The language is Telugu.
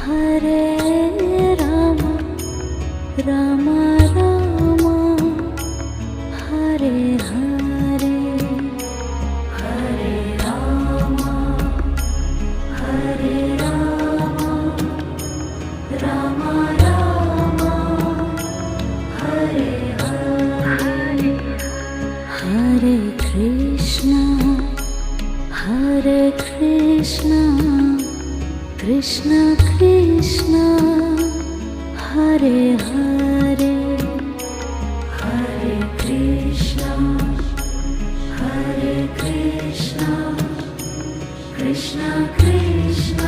హరే రామ రామ రామ హరే హరే హరే రామ హరే రామ రామ రామ హరే హరే హరే కృష్ణ కృష్ణ కృష్ణ హరే హరే హరే కృష్ణ కృష్ణ కృష్ణ